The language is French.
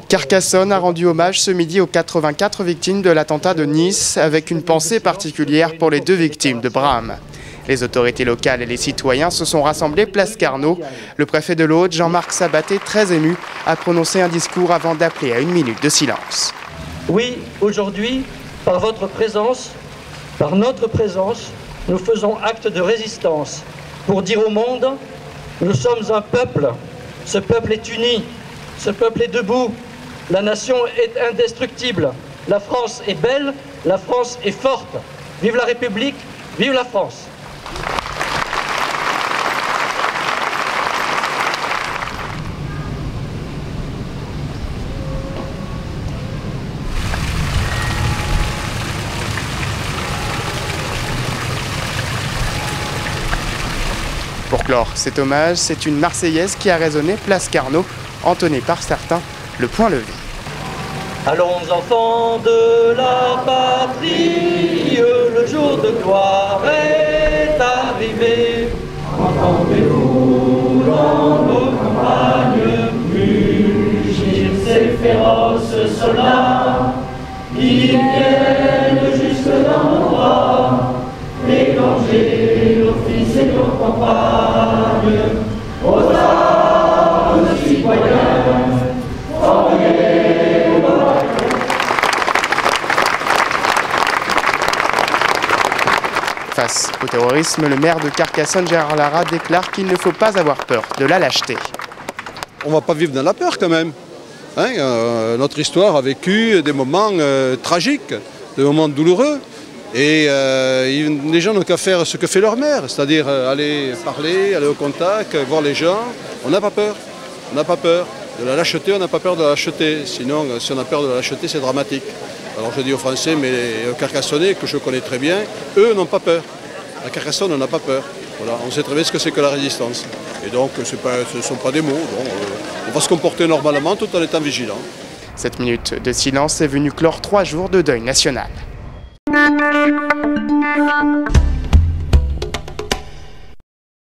Carcassonne a rendu hommage ce midi aux 84 victimes de l'attentat de Nice, avec une pensée particulière pour les 2 victimes de Bram. Les autorités locales et les citoyens se sont rassemblés place Carnot. Le préfet de l'Aude, Jean-Marc Sabaté, très ému, a prononcé un discours avant d'appeler à 1 minute de silence. Oui, aujourd'hui, par votre présence, par notre présence, nous faisons acte de résistance pour dire au monde, nous sommes un peuple, ce peuple est uni, ce peuple est debout, la nation est indestructible, la France est belle, la France est forte. Vive la République, vive la France! Pour clore cet hommage, c'est une Marseillaise qui a résonné place Carnot, entonnée par certains, le point levé. Allons enfants de la patrie, le jour de gloire est arrivé. Entendez-vous dans nos campagnes mugir ces féroces soldats qui viennent jusque dans nos bras, égorger nos fils et nos compagnes. Aux armes citoyens, envoyez au bataillon. Face au terrorisme, le maire de Carcassonne, Gérard Lara, déclare qu'il ne faut pas avoir peur de la lâcheté. On ne va pas vivre dans la peur quand même. Notre histoire a vécu des moments tragiques, des moments douloureux. Et les gens n'ont qu'à faire ce que fait leur maire, c'est-à-dire aller parler, aller au contact, voir les gens. On n'a pas peur. On n'a pas peur. De la lâcheté, on n'a pas peur de la lâcheté. Sinon, si on a peur de la lâcheté, c'est dramatique. Alors je dis aux Français, mais les Carcassonnais, que je connais très bien, eux n'ont pas peur. À Carcassonne, on n'a pas peur. Voilà, on sait très bien ce que c'est que la résistance. Et donc, ce ne sont pas des mots. Donc, on va se comporter normalement tout en étant vigilant. Cette minute de silence est venue clore 3 jours de deuil national.